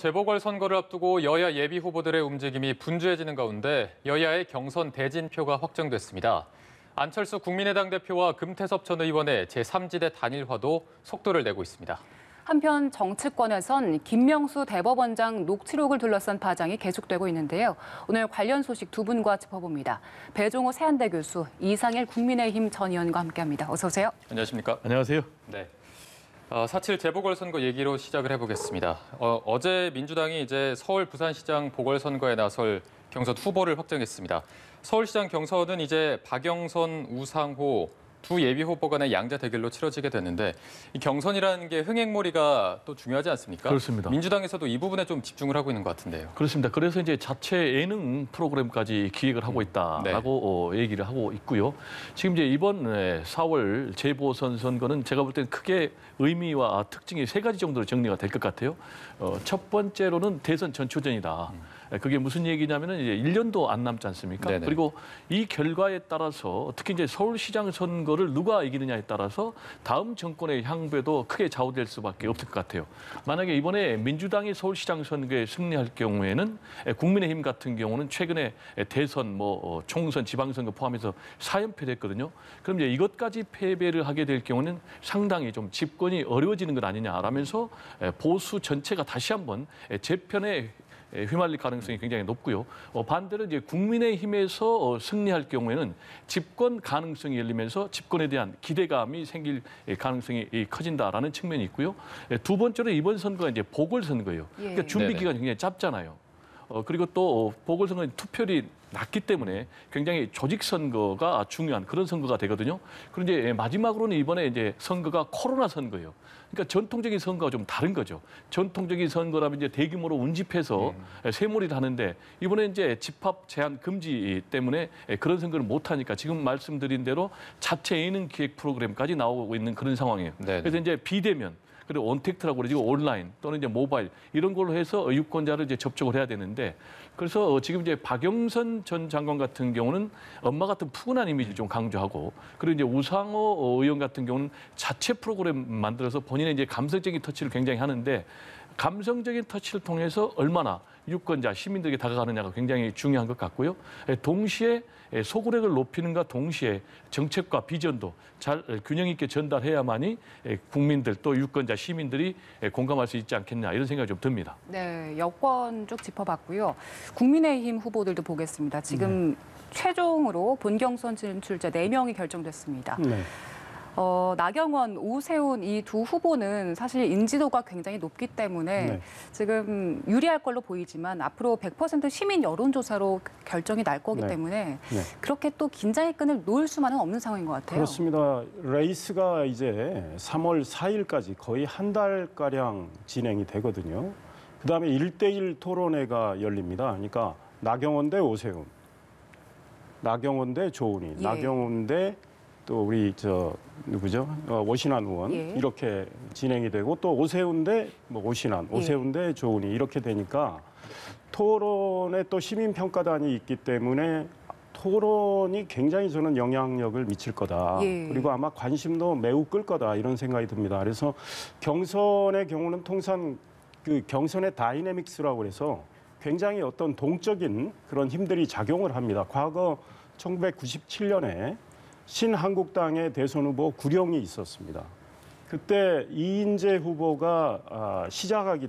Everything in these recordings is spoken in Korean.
재보궐선거를 앞두고 여야 예비 후보들의 움직임이 분주해지는 가운데 여야의 경선 대진표가 확정됐습니다. 안철수 국민의당 대표와 금태섭 전 의원의 제3지대 단일화도 속도를 내고 있습니다. 한편 정치권에선 김명수 대법원장 녹취록을 둘러싼 파장이 계속되고 있는데요. 오늘 관련 소식 두 분과 짚어봅니다. 배종호 세한대 교수, 이상일 국민의힘 전 의원과 함께합니다. 어서 오세요. 안녕하십니까? 안녕하세요. 네. 4.7 재보궐선거 얘기로 시작을 해보겠습니다. 어제 민주당이 이제 서울 부산시장 보궐선거에 나설 경선 후보를 확정했습니다. 서울시장 경선은 이제 박영선, 우상호 두 예비 후보 간의 양자 대결로 치러지게 됐는데 이 경선이라는 게 흥행몰이가 또 중요하지 않습니까? 그렇습니다. 민주당에서도 이 부분에 좀 집중을 하고 있는 것 같은데요. 그렇습니다. 그래서 이제 자체 예능 프로그램까지 기획을 하고 있다라고 얘기를 하고 있고요. 지금 이제 이번 4월 재보선 선거는 제가 볼 때는 크게 의미와 특징이 세 가지 정도로 정리가 될 것 같아요. 첫 번째로는 대선 전초전이다. 그게 무슨 얘기냐면은 이제 1년도 안 남지 않습니까? 네네. 그리고 이 결과에 따라서 특히 이제 서울시장 선거를 누가 이기느냐에 따라서 다음 정권의 향배도 크게 좌우될 수밖에 없을 것 같아요. 만약에 이번에 민주당이 서울시장 선거에 승리할 경우에는 국민의힘 같은 경우는 최근에 대선, 총선, 지방선거 포함해서 4연패를 했거든요. 그럼 이제 이것까지 패배를 하게 될 경우는 상당히 좀 집권이 어려워지는 것 아니냐라면서 보수 전체가 다시 한번 재편에 휘말릴 가능성이 굉장히 높고요. 반대로 이제 국민의힘에서 승리할 경우에는 집권 가능성이 열리면서 집권에 대한 기대감이 생길 가능성이 커진다라는 측면이 있고요. 두 번째로 이번 선거가 이제 보궐선거예요. 그러니까 준비 기간이 굉장히 짧잖아요. 그리고 또 보궐선거는 투표율이 낮기 때문에 굉장히 조직 선거가 중요한 그런 선거가 되거든요. 그런데 마지막으로는 이번에 이제 선거가 코로나 선거예요. 그러니까 전통적인 선거가 좀 다른 거죠. 전통적인 선거라면 이제 대규모로 운집해서 세몰이를 하는데 이번에 이제 집합 제한 금지 때문에 그런 선거를 못 하니까 지금 말씀드린 대로 자체 예능 기획 프로그램까지 나오고 있는 그런 상황이에요. 네네. 그래서 이제 비대면 그리고 온택트라고 그러죠. 온라인 또는 이제 모바일 이런 걸로 해서 유권자를 이제 접촉을 해야 되는데 그래서 지금 이제 박영선 전 장관 같은 경우는 엄마 같은 푸근한 이미지를 좀 강조하고 그리고 이제 우상호 의원 같은 경우는 자체 프로그램 만들어서 본인의 이제 감성적인 터치를 굉장히 하는데 감성적인 터치를 통해서 얼마나 유권자, 시민들에게 다가가느냐가 굉장히 중요한 것 같고요. 동시에 소구력을 높이는가 동시에 정책과 비전도 잘 균형 있게 전달해야만이 국민들 또 유권자, 시민들이 공감할 수 있지 않겠냐 이런 생각이 좀 듭니다. 네, 여권 쭉 짚어봤고요. 국민의힘 후보들도 보겠습니다. 지금 최종으로 본경선 진출자 4명이 결정됐습니다. 네. 나경원, 오세훈 이 두 후보는 사실 인지도가 굉장히 높기 때문에 지금 유리할 걸로 보이지만 앞으로 100% 시민 여론조사로 결정이 날 거기 때문에 그렇게 또 긴장의 끈을 놓을 수만은 없는 상황인 것 같아요. 그렇습니다. 레이스가 이제 3월 4일까지 거의 한 달가량 진행이 되거든요. 그다음에 1대1 토론회가 열립니다. 그러니까 나경원 대 오세훈, 나경원 대 조은희, 나경원 대 또 우리 누구죠? 오신환 의원 이렇게 진행이 되고 또 오세훈 대 오신환, 오세훈 대 조은희 이렇게 되니까 토론에 또 시민 평가단이 있기 때문에 토론이 굉장히 저는 영향력을 미칠 거다. 그리고 아마 관심도 매우 끌 거다 이런 생각이 듭니다. 그래서 경선의 경우는 통상 그 경선의 다이내믹스라고 해서 굉장히 어떤 동적인 그런 힘들이 작용을 합니다. 과거 1997년에 신한국당의 대선 후보 구령이 있었습니다. 그때 이인재 후보가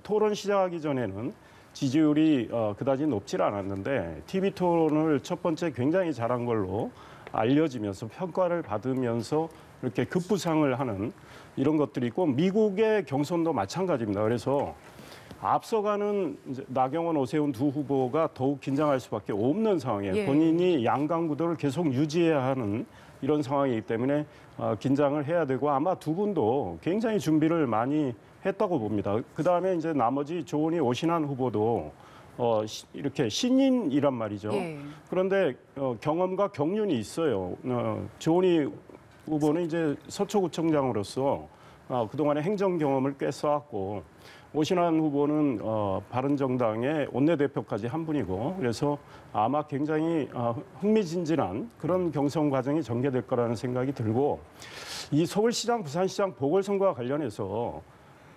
토론 시작하기 전에는 지지율이 그다지 높지 않았는데 TV 토론을 첫 번째 굉장히 잘한 걸로 알려지면서 평가를 받으면서 이렇게 급부상을 하는 이런 것들이 있고 미국의 경선도 마찬가지입니다. 그래서 앞서가는 이제 나경원, 오세훈 두 후보가 더욱 긴장할 수밖에 없는 상황이에요. 본인이 양강 구도를 계속 유지해야 하는 이런 상황이기 때문에 긴장을 해야 되고 아마 두 분도 굉장히 준비를 많이 했다고 봅니다. 그다음에 이제 나머지 조은희, 오신환 후보도 이렇게 신인이란 말이죠. 그런데 경험과 경륜이 있어요. 조은희 후보는 이제 서초구청장으로서 그동안의 행정 경험을 꽤 쌓았고 오신환 후보는 바른정당의 원내대표까지 한 분이고 그래서 아마 굉장히 흥미진진한 그런 경선 과정이 전개될 거라는 생각이 들고 이 서울시장, 부산시장 보궐선거와 관련해서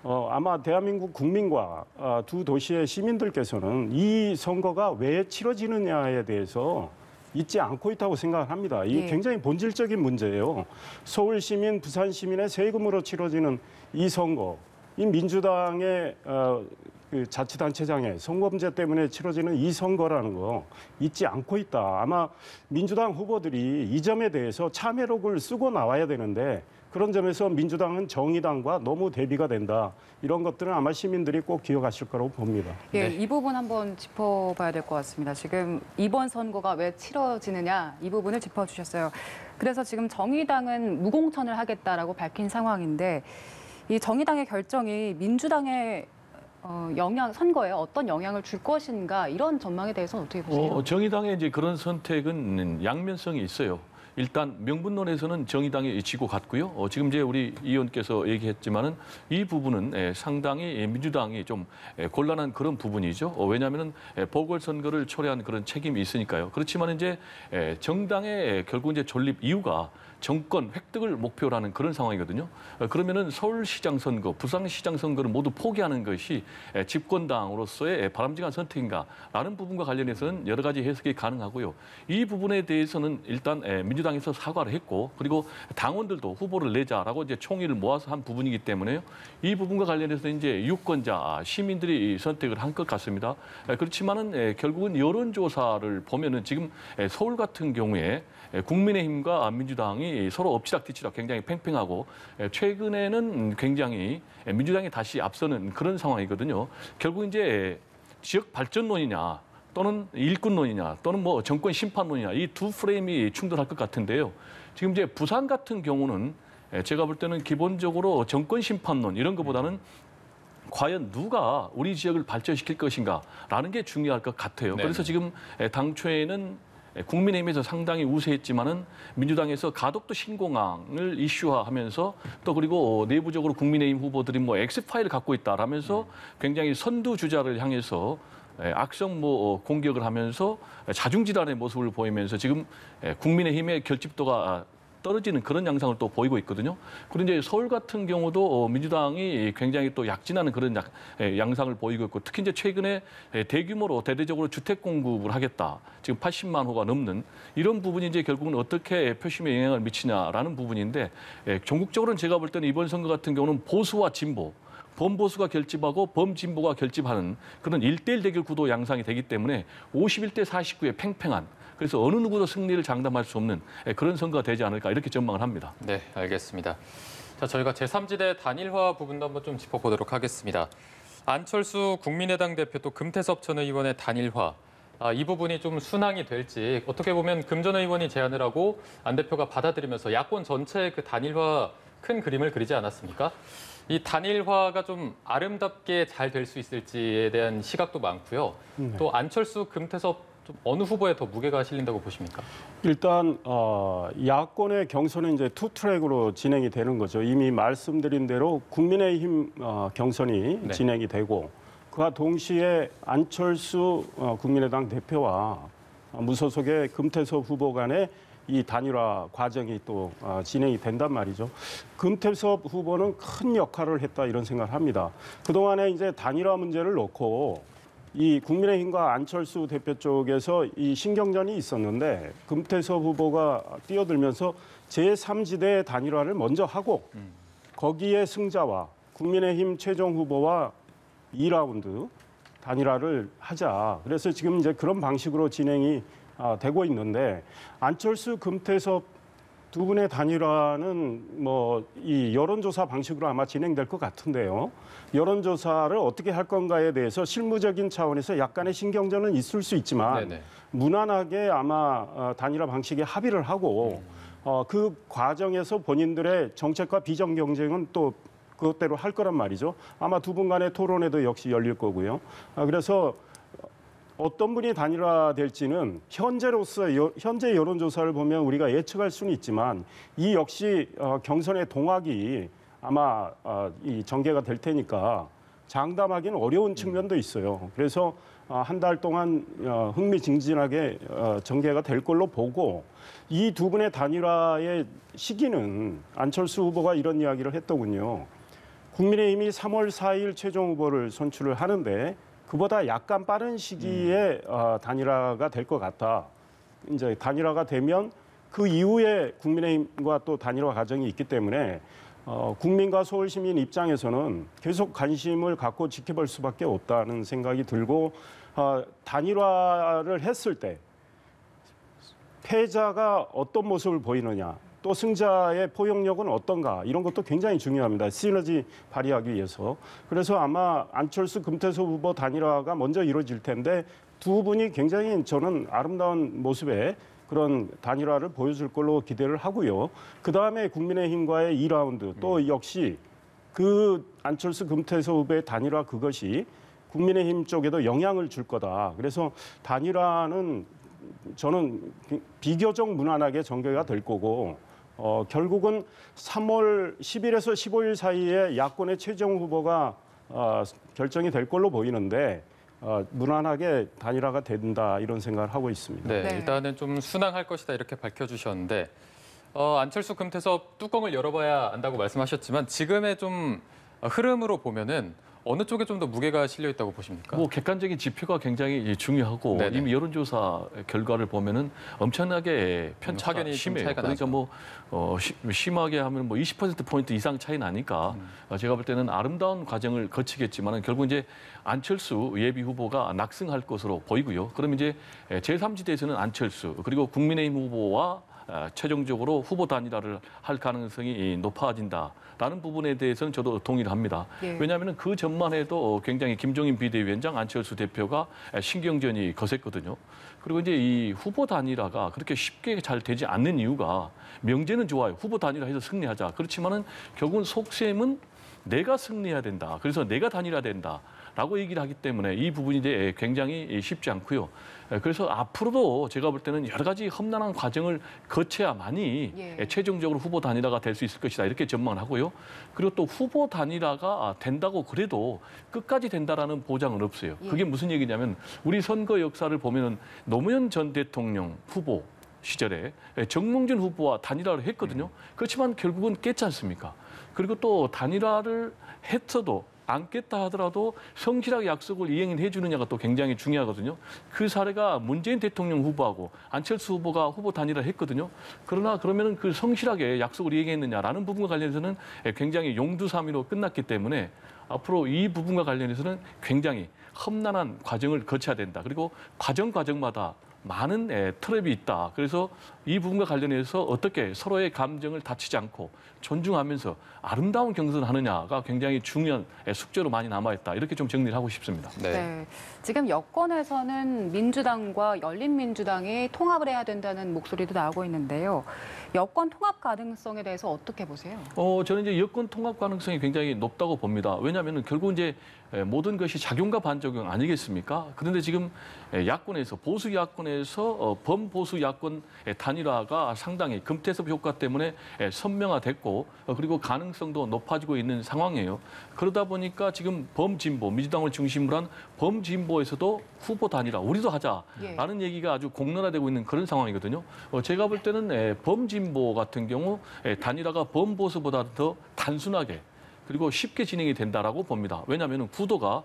아마 대한민국 국민과 두 도시의 시민들께서는 이 선거가 왜 치러지느냐에 대해서 잊지 않고 있다고 생각합니다. 이게 예. 굉장히 본질적인 문제예요. 서울 시민, 부산 시민의 세금으로 치러지는 이 선거, 이 민주당의 그 자치단체장의 성범죄 때문에 치러지는 이 선거라는 거 잊지 않고 있다. 아마 민주당 후보들이 이 점에 대해서 참여록을 쓰고 나와야 되는데 그런 점에서 민주당은 정의당과 너무 대비가 된다. 이런 것들은 아마 시민들이 꼭 기억하실 거라고 봅니다. 예, 네. 이 부분 한번 짚어봐야 될 것 같습니다. 지금 이번 선거가 왜 치러지느냐 이 부분을 짚어주셨어요. 그래서 지금 정의당은 무공천을 하겠다라고 밝힌 상황인데 이 정의당의 결정이 민주당의 선거에 어떤 영향을 줄 것인가 이런 전망에 대해서는 어떻게 보세요? 정의당의 이제 그런 선택은 양면성이 있어요. 일단 명분론에서는 정의당이 지고 갔고요. 지금 이제 우리 이 의원께서 얘기했지만은 이 부분은 상당히 민주당이 좀 곤란한 그런 부분이죠. 왜냐하면은 보궐선거를 초래한 그런 책임이 있으니까요. 그렇지만 이제 정당의 결국 이제 존립 이유가 정권 획득을 목표라는 그런 상황이거든요. 그러면은 서울시장 선거, 부산시장 선거를 모두 포기하는 것이 집권당으로서의 바람직한 선택인가라는 부분과 관련해서는 여러 가지 해석이 가능하고요. 이 부분에 대해서는 일단 민주당에서 사과를 했고 그리고 당원들도 후보를 내자라고 이제 총의를 모아서 한 부분이기 때문에요. 이 부분과 관련해서 이제 유권자 시민들이 선택을 한 것 같습니다. 그렇지만은 결국은 여론조사를 보면은 지금 서울 같은 경우에 국민의힘과 민주당이 서로 엎치락뒤치락 굉장히 팽팽하고 최근에는 굉장히 민주당이 다시 앞서는 그런 상황이거든요. 결국 이제 지역 발전론이냐 또는 일꾼론이냐 또는 뭐 정권 심판론이냐 이 두 프레임이 충돌할 것 같은데요. 지금 이제 부산 같은 경우는 제가 볼 때는 기본적으로 정권 심판론 이런 것보다는 과연 누가 우리 지역을 발전시킬 것인가라는 게 중요할 것 같아요. 네네. 그래서 지금 당초에는 국민의힘에서 상당히 우세했지만은 민주당에서 가덕도 신공항을 이슈화하면서 또 그리고 내부적으로 국민의힘 후보들이 뭐 엑스파일을 갖고 있다라면서 굉장히 선두 주자를 향해서 악성 공격을 하면서 자중질환의 모습을 보이면서 지금 국민의힘의 결집도가 떨어지는 그런 양상을 또 보이고 있거든요. 그리고 이제 서울 같은 경우도 민주당이 굉장히 또 약진하는 그런 양상을 보이고 있고 특히 이제 최근에 대규모로 대대적으로 주택 공급을 하겠다. 지금 80만 호가 넘는 이런 부분이 이제 결국은 어떻게 표심에 영향을 미치냐라는 부분인데 전국적으로는 제가 볼 때는 이번 선거 같은 경우는 보수와 진보 범보수가 결집하고 범진보가 결집하는 그런 1대1 대결 구도 양상이 되기 때문에 51대 49의 팽팽한 그래서 어느 누구도 승리를 장담할 수 없는 그런 선거가 되지 않을까 이렇게 전망을 합니다. 네, 알겠습니다. 자, 저희가 제3지대 단일화 부분도 한번 좀 짚어보도록 하겠습니다. 안철수 국민의당 대표 또 금태섭 전 의원의 단일화. 이 부분이 좀 순항이 될지 어떻게 보면 금 전 의원이 제안을 하고 안 대표가 받아들이면서 야권 전체의 그 단일화 큰 그림을 그리지 않았습니까? 이 단일화가 좀 아름답게 잘 될 수 있을지에 대한 시각도 많고요. 또 안철수, 금태섭 좀 어느 후보에 더 무게가 실린다고 보십니까? 일단 야권의 경선은 이제 투 트랙으로 진행이 되는 거죠. 이미 말씀드린 대로 국민의힘 경선이 네. 진행이 되고 그와 동시에 안철수 국민의당 대표와 무소속의 금태섭 후보 간의 이 단일화 과정이 또 진행이 된단 말이죠. 금태섭 후보는 큰 역할을 했다 이런 생각을 합니다. 그동안에 이제 단일화 문제를 놓고 이 국민의힘과 안철수 대표 쪽에서 이 신경전이 있었는데 금태섭 후보가 뛰어들면서 제3지대 단일화를 먼저 하고 거기에 승자와 국민의힘 최종 후보와 2라운드 단일화를 하자. 그래서 지금 이제 그런 방식으로 진행이 되고 있는데 안철수, 금태섭 두 분의 단일화는 뭐 이 여론조사 방식으로 아마 진행될 것 같은데요. 여론조사를 어떻게 할 건가에 대해서 실무적인 차원에서 약간의 신경전은 있을 수 있지만 네네. 무난하게 아마 단일화 방식에 합의를 하고 그 과정에서 본인들의 정책과 비전 경쟁은 또 그것대로 할 거란 말이죠. 아마 두 분 간의 토론회도 역시 열릴 거고요. 그래서 어떤 분이 단일화될지는 현재 여론조사를 보면 우리가 예측할 수는 있지만 이 역시 경선의 동학이 아마 이 전개가 될 테니까 장담하기는 어려운 측면도 있어요. 그래서 한 달 동안 흥미진진하게 전개가 될 걸로 보고 이 두 분의 단일화의 시기는 안철수 후보가 이런 이야기를 했더군요. 국민의힘이 3월 4일 최종 후보를 선출을 하는데 그보다 약간 빠른 시기에 단일화가 될 것 같다. 이제 단일화가 되면 그 이후에 국민의힘과 또 단일화 과정이 있기 때문에 국민과 서울 시민 입장에서는 계속 관심을 갖고 지켜볼 수밖에 없다는 생각이 들고 단일화를 했을 때 패자가 어떤 모습을 보이느냐, 또 승자의 포용력은 어떤가 이런 것도 굉장히 중요합니다. 시너지 발휘하기 위해서. 그래서 아마 안철수 금태섭 후보 단일화가 먼저 이루어질 텐데 두 분이 굉장히 저는 아름다운 모습의 그런 단일화를 보여줄 걸로 기대를 하고요. 그다음에 국민의힘과의 2라운드 또 역시 그 안철수 금태섭 후보의 단일화 그것이 국민의힘 쪽에도 영향을 줄 거다. 그래서 단일화는 저는 비교적 무난하게 전개가 될 거고 결국은 3월 10일에서 15일 사이에 야권의 최종 후보가 결정이 될 걸로 보이는데 무난하게 단일화가 된다 이런 생각을 하고 있습니다. 네, 네. 일단은 좀 순항할 것이다 이렇게 밝혀주셨는데 안철수 금태섭 뚜껑을 열어봐야 안다고 말씀하셨지만 지금의 좀 흐름으로 보면은 어느 쪽에 좀 더 무게가 실려 있다고 보십니까? 뭐 객관적인 지표가 굉장히 중요하고 네네. 이미 여론조사 결과를 보면은 엄청나게 편차가 확연히 좀 심해요. 차이가 그러니까 뭐 심하게 하면 뭐 20%포인트 이상 차이 나니까 제가 볼 때는 아름다운 과정을 거치겠지만은 결국 이제 안철수 예비 후보가 낙승할 것으로 보이고요. 그러면 이제 제3지대에서는 안철수 그리고 국민의힘 후보와 최종적으로 후보 단일화를 할 가능성이 높아진다라는 부분에 대해서는 저도 동의를 합니다. 예. 왜냐하면 그 전만 해도 굉장히 김종인 비대위원장, 안철수 대표가 신경전이 거셌거든요. 그리고 이제 이 후보 단일화가 그렇게 쉽게 잘 되지 않는 이유가 명제는 좋아요. 후보 단일화해서 승리하자. 그렇지만은 결국은 속셈은 내가 승리해야 된다. 그래서 내가 단일화된다. 라고 얘기를 하기 때문에 이 부분이 이제 굉장히 쉽지 않고요. 그래서 앞으로도 제가 볼 때는 여러 가지 험난한 과정을 거쳐야만이 예. 최종적으로 후보 단일화가 될 수 있을 것이다. 이렇게 전망을 하고요. 그리고 또 후보 단일화가 된다고 그래도 끝까지 된다라는 보장은 없어요. 예. 그게 무슨 얘기냐면 우리 선거 역사를 보면은 노무현 전 대통령 후보 시절에 정몽준 후보와 단일화를 했거든요. 그렇지만 결국은 깼지 않습니까? 그리고 또 단일화를 했어도 안 깼다 하더라도 성실하게 약속을 이행해 주느냐가 또 굉장히 중요하거든요. 그 사례가 문재인 대통령 후보하고 안철수 후보가 후보 단일화를 했거든요. 그러나 그러면은 그 성실하게 약속을 이행했느냐라는 부분과 관련해서는 굉장히 용두사미로 끝났기 때문에 앞으로 이 부분과 관련해서는 굉장히 험난한 과정을 거쳐야 된다. 그리고 과정마다 많은 트랩이 있다. 그래서 이 부분과 관련해서 어떻게 서로의 감정을 다치지 않고 존중하면서 아름다운 경선을 하느냐가 굉장히 중요한 숙제로 많이 남아있다. 이렇게 좀 정리를 하고 싶습니다. 네. 네. 지금 여권에서는 민주당과 열린민주당이 통합을 해야 된다는 목소리도 나오고 있는데요. 여권 통합 가능성에 대해서 어떻게 보세요? 저는 이제 여권 통합 가능성이 굉장히 높다고 봅니다. 왜냐하면 결국 이제 모든 것이 작용과 반작용 아니겠습니까? 그런데 지금 야권에서 보수 야권에서 범보수 야권 단일화가 상당히 금태섭 효과 때문에 선명화됐고 그리고 가능성도 높아지고 있는 상황이에요. 그러다 보니까 지금 범진보 민주당을 중심으로 한 범진보에서도 후보 단일화 우리도 하자라는 얘기가 아주 공론화되고 있는 그런 상황이거든요. 제가 볼 때는 범진보 같은 경우 단일화가 범보수보다 더 단순하게 그리고 쉽게 진행이 된다라고 봅니다. 왜냐하면 구도가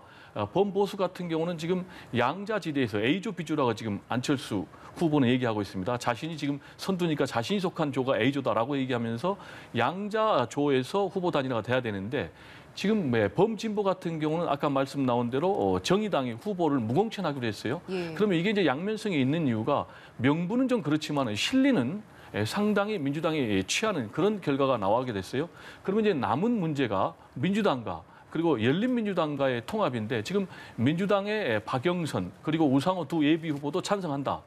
범보수 같은 경우는 지금 양자지대에서 A조, B조라고 지금 안철수 후보는 얘기하고 있습니다. 자신이 지금 선두니까 자신이 속한 조가 A조다라고 얘기하면서 양자조에서 후보 단일화가 돼야 되는데 지금 범진보 같은 경우는 아까 말씀 나온 대로 정의당이 후보를 무공천하기로 했어요. 예. 그러면 이게 이제 양면성이 있는 이유가 명분은 좀 그렇지만 실리는 상당히 민주당이 취하는 그런 결과가 나오게 됐어요. 그러면 이제 남은 문제가 민주당과 그리고 열린민주당과의 통합인데 지금 민주당의 박영선 그리고 우상호 두 예비 후보도 찬성한다.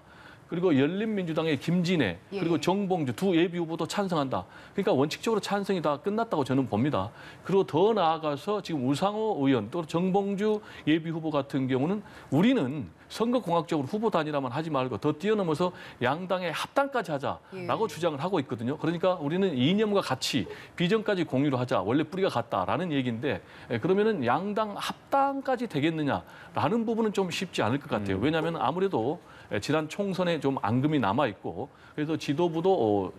그리고 열린민주당의 김진애 그리고 예. 정봉주 두 예비 후보도 찬성한다. 그러니까 원칙적으로 찬성이 다 끝났다고 저는 봅니다. 그리고 더 나아가서 지금 우상호 의원 또 정봉주 예비 후보 같은 경우는 우리는 선거공학적으로 후보 단일화만 하지 말고 더 뛰어넘어서 양당의 합당까지 하자라고 주장을 하고 있거든요. 그러니까 우리는 이념과 가치, 비전까지 공유를 하자. 원래 뿌리가 같다라는 얘기인데 그러면은 양당 합당까지 되겠느냐라는 부분은 좀 쉽지 않을 것 같아요. 왜냐하면 아무래도 지난 총선에 좀 앙금이 남아 있고 그래서 지도부도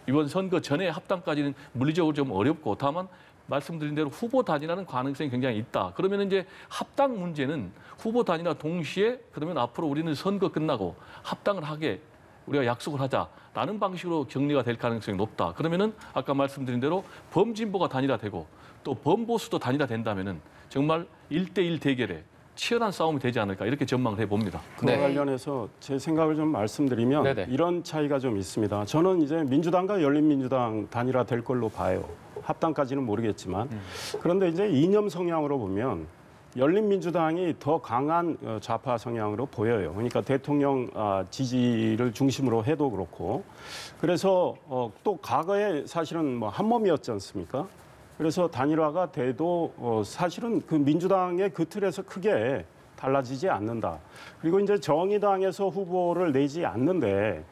이번 선거 전에 합당까지는 물리적으로 좀 어렵고 다만 말씀드린 대로 후보 단일화는 가능성이 굉장히 있다. 그러면 이제 합당 문제는 후보 단일화 동시에 그러면 앞으로 우리는 선거 끝나고 합당을 하게 우리가 약속을 하자라는 방식으로 격리가 될 가능성이 높다. 그러면은 아까 말씀드린 대로 범진보가 단일화되고 또 범보수도 단일화된다면은 정말 1대1 대결에 치열한 싸움이 되지 않을까 이렇게 전망을 해봅니다. 그와 네. 관련해서 제 생각을 좀 말씀드리면 네네. 이런 차이가 좀 있습니다. 저는 이제 민주당과 열린민주당 단일화될 걸로 봐요. 합당까지는 모르겠지만. 그런데 이제 이념 성향으로 보면 열린민주당이 더 강한 좌파 성향으로 보여요. 그러니까 대통령 지지를 중심으로 해도 그렇고. 그래서 또 과거에 사실은 뭐 한몸이었지 않습니까? 그래서 단일화가 돼도 사실은 그 민주당의 그 틀에서 크게 달라지지 않는다. 그리고 이제 정의당에서 후보를 내지 않는데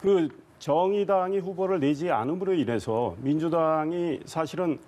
그 정의당이 후보를 내지 않음으로 인해서 민주당이 사실은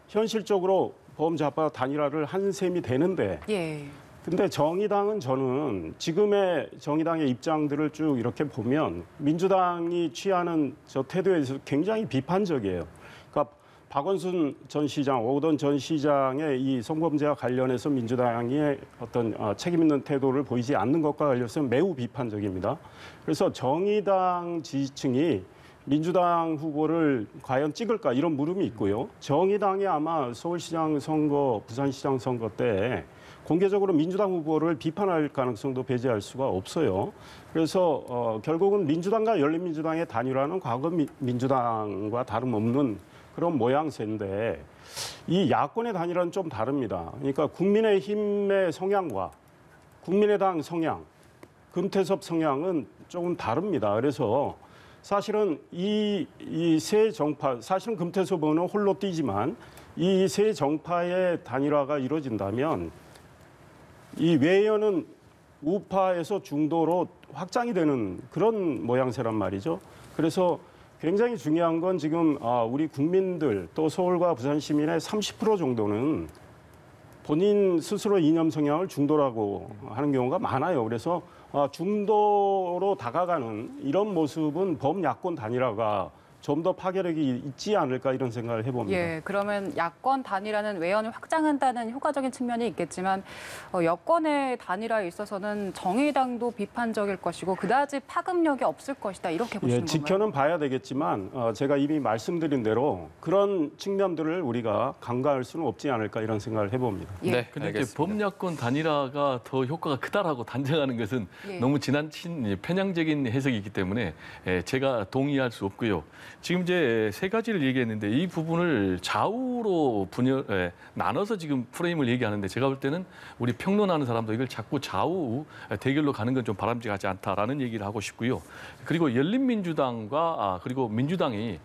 현실적으로 범좌파 단일화를 한 셈이 되는데 예. 근데 정의당은 저는 지금의 정의당의 입장들을 쭉 이렇게 보면 민주당이 취하는 저 태도에 대해서 굉장히 비판적이에요. 그러니까 박원순 전 시장, 오거돈 전 시장의 이 성범죄와 관련해서 민주당의 어떤 책임 있는 태도를 보이지 않는 것과 관련해서 매우 비판적입니다. 그래서 정의당 지지층이 민주당 후보를 과연 찍을까 이런 물음이 있고요. 정의당이 아마 서울시장 선거, 부산시장 선거 때 공개적으로 민주당 후보를 비판할 가능성도 배제할 수가 없어요. 그래서 결국은 민주당과 열린민주당의 단일화는 과거 민주당과 다름없는 그런 모양새인데 이 야권의 단일화는 좀 다릅니다. 그러니까 국민의힘의 성향과 국민의당 성향, 금태섭 성향은 조금 다릅니다. 그래서 사실은 이 세 정파, 사실은 금태섭 의원은 홀로 뛰지만 이 세 정파의 단일화가 이루어진다면 이 외연은 우파에서 중도로 확장이 되는 그런 모양새란 말이죠. 그래서 굉장히 중요한 건 지금 우리 국민들 또 서울과 부산 시민의 30% 정도는 본인 스스로 이념 성향을 중도라고 하는 경우가 많아요. 그래서 중도로 다가가는 이런 모습은 범야권 단일화가 좀 더 파괴력이 있지 않을까 이런 생각을 해봅니다. 예, 그러면 야권 단일화는 외연을 확장한다는 효과적인 측면이 있겠지만 여권의 단일화에 있어서는 정의당도 비판적일 것이고 그다지 파급력이 없을 것이다 이렇게 보시는 건가요? 지켜는 봐야 되겠지만 제가 이미 말씀드린 대로 그런 측면들을 우리가 간과할 수는 없지 않을까 이런 생각을 해봅니다. 예. 네, 근데 이제 알겠습니다. 범야권 단일화가 더 효과가 크다라고 단정하는 것은 예. 너무 지나친 편향적인 해석이기 때문에 제가 동의할 수 없고요. 지금 이제 세 가지를 얘기했는데 이 부분을 좌우로 나눠서 지금 프레임을 얘기하는데 제가 볼 때는 우리 평론하는 사람도 이걸 자꾸 좌우 대결로 가는 건 좀 바람직하지 않다라는 얘기를 하고 싶고요. 그리고 열린민주당과 그리고 민주당이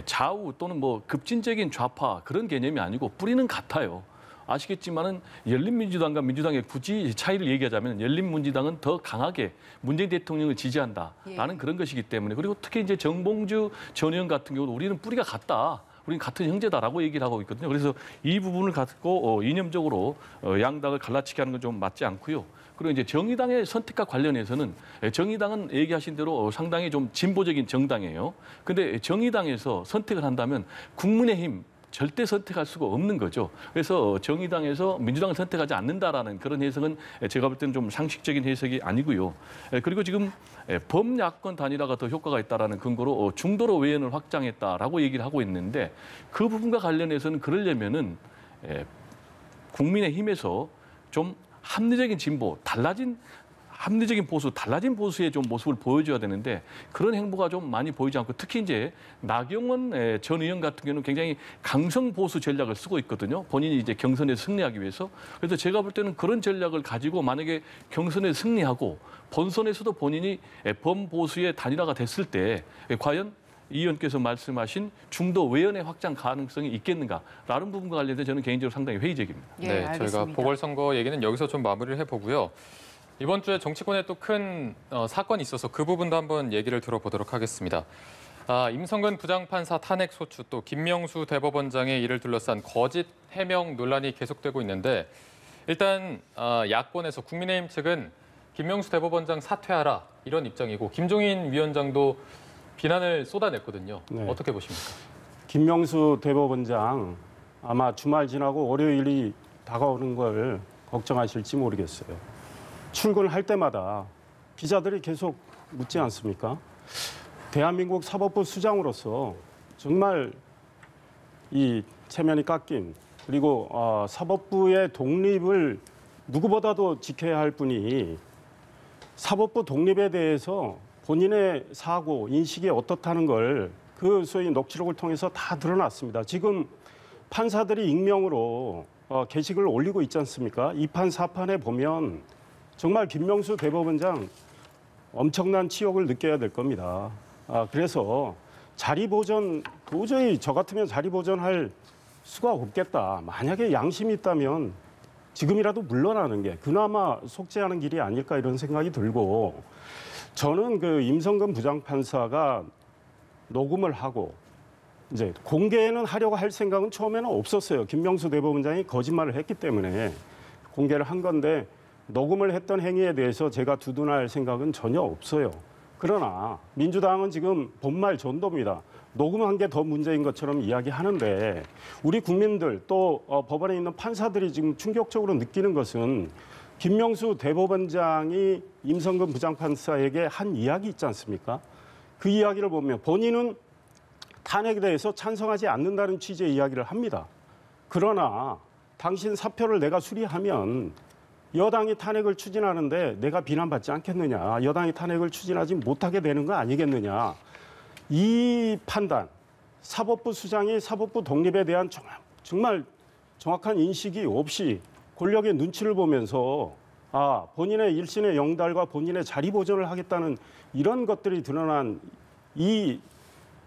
좌우 또는 뭐 급진적인 좌파 그런 개념이 아니고 뿌리는 같아요. 아시겠지만은 열린민주당과 민주당의 굳이 차이를 얘기하자면 열린민주당은 더 강하게 문재인 대통령을 지지한다라는 그런 것이기 때문에 그리고 특히 이제 정봉주 전 의원 같은 경우는 우리는 뿌리가 같다. 우리는 같은 형제다라고 얘기를 하고 있거든요. 그래서 이 부분을 갖고 이념적으로 양당을 갈라치게 하는 건 좀 맞지 않고요. 그리고 이제 정의당의 선택과 관련해서는 정의당은 얘기하신 대로 상당히 좀 진보적인 정당이에요. 근데 정의당에서 선택을 한다면 국민의힘 절대 선택할 수가 없는 거죠. 그래서 정의당에서 민주당을 선택하지 않는다라는 그런 해석은 제가 볼 때는 좀 상식적인 해석이 아니고요. 그리고 지금 범야권 단일화가 더 효과가 있다라는 근거로 중도로 외연을 확장했다라고 얘기를 하고 있는데 그 부분과 관련해서는 그러려면은 국민의힘에서 좀 합리적인 진보, 합리적인 보수, 달라진 보수의 좀 모습을 보여줘야 되는데 그런 행보가 좀 많이 보이지 않고 특히 이제 나경원 전 의원 같은 경우는 굉장히 강성 보수 전략을 쓰고 있거든요. 본인이 이제 경선에 승리하기 위해서. 그래서 제가 볼 때는 그런 전략을 가지고 만약에 경선에 승리하고 본선에서도 본인이 범보수의 단일화가 됐을 때 과연 이 의원께서 말씀하신 중도 외연의 확장 가능성이 있겠는가라는 부분과 관련해서 저는 개인적으로 상당히 회의적입니다. 예, 네, 알겠습니다. 저희가 보궐선거 얘기는 여기서 좀 마무리를 해보고요. 이번 주에 정치권에 또 큰 사건이 있어서 그 부분도 한번 얘기를 들어보도록 하겠습니다. 임성근 부장판사 탄핵 소추 또 김명수 대법원장의 일을 둘러싼 거짓 해명 논란이 계속되고 있는데 일단 야권에서 국민의힘 측은 김명수 대법원장 사퇴하라 이런 입장이고 김종인 위원장도 비난을 쏟아냈거든요. 네. 어떻게 보십니까? 김명수 대법원장 아마 주말 지나고 월요일이 다가오는 걸 걱정하실지 모르겠어요. 출근할 때마다 기자들이 계속 묻지 않습니까? 대한민국 사법부 수장으로서 정말 이 체면이 깎인 그리고 사법부의 독립을 누구보다도 지켜야 할 분이 사법부 독립에 대해서 본인의 사고, 인식이 어떻다는 걸 그 소위 녹취록을 통해서 다 드러났습니다. 지금 판사들이 익명으로 게시글을 올리고 있지 않습니까? 2판, 4판에 보면 정말 김명수 대법원장 엄청난 치욕을 느껴야 될 겁니다. 그래서 자리 보전, 도저히 저 같으면 자리 보전할 수가 없겠다. 만약에 양심이 있다면 지금이라도 물러나는 게 그나마 속죄하는 길이 아닐까 이런 생각이 들고, 저는 그 임성근 부장판사가 녹음을 하고 이제 공개는 하려고 할 생각은 처음에는 없었어요. 김명수 대법원장이 거짓말을 했기 때문에 공개를 한 건데, 녹음을 했던 행위에 대해서 제가 두둔할 생각은 전혀 없어요. 그러나 민주당은 지금 본말 전도입니다. 녹음한 게 더 문제인 것처럼 이야기하는데, 우리 국민들 또 법원에 있는 판사들이 지금 충격적으로 느끼는 것은 김명수 대법원장이 임성근 부장판사에게 한 이야기 있지 않습니까? 그 이야기를 보면 본인은 탄핵에 대해서 찬성하지 않는다는 취지의 이야기를 합니다. 그러나 당신 사표를 내가 수리하면 여당이 탄핵을 추진하는데 내가 비난받지 않겠느냐, 여당이 탄핵을 추진하지 못하게 되는 거 아니겠느냐, 이 판단, 사법부 수장이 사법부 독립에 대한 정말 정확한 인식이 없이 권력의 눈치를 보면서 본인의 일신의 영달과 본인의 자리 보전을 하겠다는 이런 것들이 드러난 이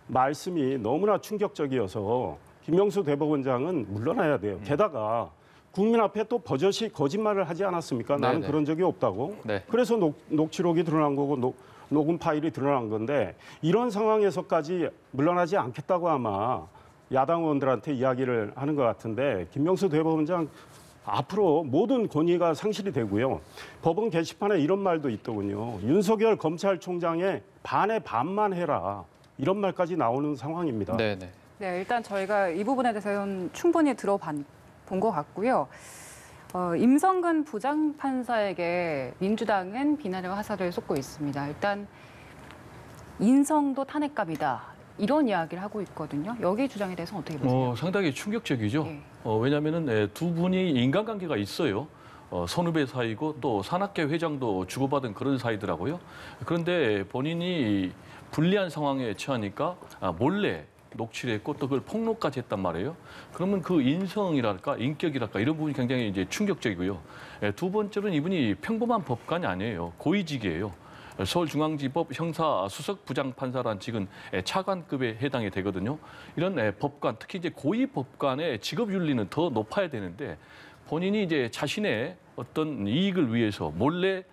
말씀이 너무나 충격적이어서 김명수 대법원장은 물러나야 돼요. 게다가 국민 앞에 또 버젓이 거짓말을 하지 않았습니까? 나는 네네. 그런 적이 없다고. 네. 그래서 녹취록이 드러난 거고 녹음 파일이 드러난 건데, 이런 상황에서까지 물러나지 않겠다고 아마 야당 의원들한테 이야기를 하는 것 같은데, 김명수 대법원장 앞으로 모든 권위가 상실이 되고요. 법원 게시판에 이런 말도 있더군요. 윤석열 검찰총장의 반의 반만 해라. 이런 말까지 나오는 상황입니다. 네네. 네, 일단 저희가 이 부분에 대해서는 충분히 들어본 것 같고요. 임성근 부장판사에게 민주당은 비난과 하사를 쏟고 있습니다. 일단 인성도 탄핵감이다, 이런 이야기를 하고 있거든요. 여기 주장에 대해서는 어떻게 보세요? 상당히 충격적이죠. 네. 왜냐하면 두 분이 인간관계가 있어요. 선후배 사이고 또 산악회 회장도 주고받은 그런 사이더라고요. 그런데 본인이 불리한 상황에 처하니까 몰래 녹취를 했고 또 그걸 폭로까지 했단 말이에요. 그러면 그 인성이랄까 인격이랄까 이런 부분이 굉장히 이제 충격적이고요. 두 번째로는 이분이 평범한 법관이 아니에요. 고위직이에요. 서울중앙지법 형사수석부장판사라는 직은 차관급에 해당이 되거든요. 이런 법관, 특히 이제 고위 법관의 직업 윤리는 더 높아야 되는데, 본인이 이제 자신의 어떤 이익을 위해서 몰래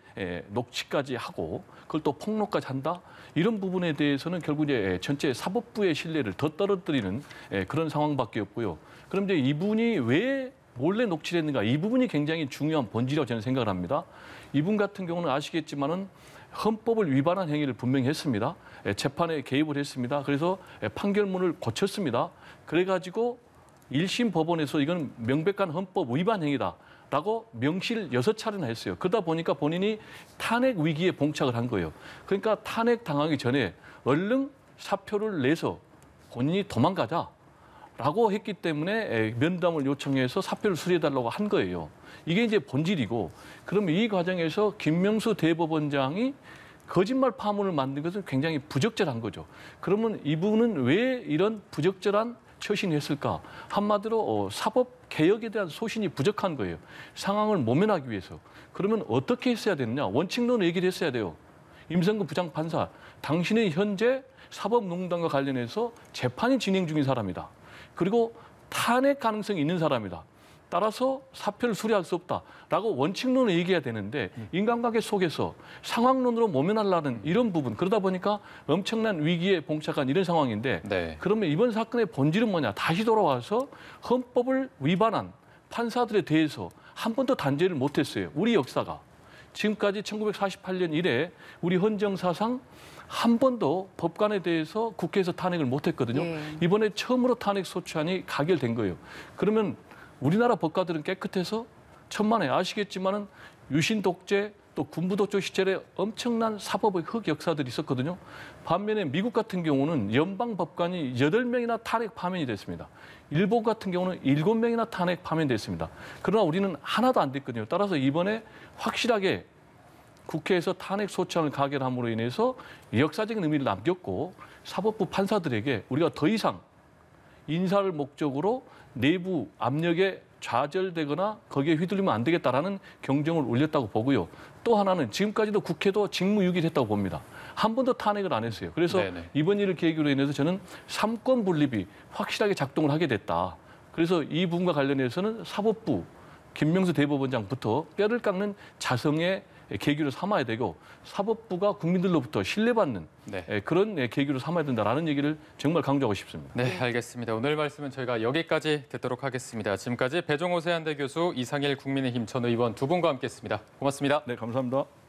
녹취까지 하고 그걸 또 폭로까지 한다? 이런 부분에 대해서는 결국 이제 전체 사법부의 신뢰를 더 떨어뜨리는 그런 상황밖에 없고요. 그럼 이제 이분이 왜 몰래 녹취를 했는가? 이 부분이 굉장히 중요한 본질이라고 저는 생각을 합니다. 이분 같은 경우는 아시겠지만은 헌법을 위반한 행위를 분명히 했습니다. 재판에 개입을 했습니다. 그래서 판결문을 고쳤습니다. 그래가지고 1심 법원에서 이건 명백한 헌법 위반 행위다라고 명시를 6차례나 했어요. 그러다 보니까 본인이 탄핵 위기에 봉착을 한 거예요. 그러니까 탄핵 당하기 전에 얼른 사표를 내서 본인이 도망가자라고 했기 때문에 면담을 요청해서 사표를 수리해달라고 한 거예요. 이게 이제 본질이고, 그러면 이 과정에서 김명수 대법원장이 거짓말 파문을 만든 것은 굉장히 부적절한 거죠. 그러면 이분은 왜 이런 부적절한 처신을 했을까? 한마디로 사법 개혁에 대한 소신이 부족한 거예요. 상황을 모면하기 위해서. 그러면 어떻게 했어야 되느냐? 원칙론을 얘기를 했어야 돼요. 임성근 부장판사, 당신은 현재 사법농단과 관련해서 재판이 진행 중인 사람이다. 그리고 탄핵 가능성이 있는 사람이다. 따라서 사표를 수리할 수 없다라고 원칙론을 얘기해야 되는데, 인간관계 속에서 상황론으로 모면하려는 이런 부분, 그러다 보니까 엄청난 위기에 봉착한 이런 상황인데, 네. 그러면 이번 사건의 본질은 뭐냐? 다시 돌아와서 헌법을 위반한 판사들에 대해서 한 번도 단죄를 못했어요. 우리 역사가. 지금까지 1948년 이래 우리 헌정사상 한 번도 법관에 대해서 국회에서 탄핵을 못했거든요. 예. 이번에 처음으로 탄핵 소추안이 가결된 거예요. 그러면 우리나라 법관들은 깨끗해서 천만에 아시겠지만은 유신 독재 또 군부 독재 시절에 엄청난 사법의 흑역사들이 있었거든요. 반면에 미국 같은 경우는 연방 법관이 8명이나 탄핵 파면이 됐습니다. 일본 같은 경우는 7명이나 탄핵 파면됐습니다. 그러나 우리는 하나도 안 됐거든요. 따라서 이번에 확실하게 국회에서 탄핵 소추안을 가결함으로 인해서 역사적인 의미를 남겼고 사법부 판사들에게 우리가 더 이상 인사를 목적으로 내부 압력에 좌절되거나 거기에 휘둘리면 안 되겠다라는 경종을 울렸다고 보고요. 또 하나는 지금까지도 국회도 직무유기됐다고 봅니다. 한 번도 탄핵을 안 했어요. 그래서 네네. 이번 일을 계기로 인해서 저는 삼권 분립이 확실하게 작동을 하게 됐다. 그래서 이 부분과 관련해서는 사법부 김명수 대법원장부터 뼈를 깎는 자성의 계기로 삼아야 되고 사법부가 국민들로부터 신뢰받는 네. 그런 계기로 삼아야 된다라는 얘기를 정말 강조하고 싶습니다. 네, 알겠습니다. 오늘 말씀은 저희가 여기까지 듣도록 하겠습니다. 지금까지 배종호 세한대 교수, 이상일 국민의힘 전 의원 두 분과 함께했습니다. 고맙습니다. 네, 감사합니다.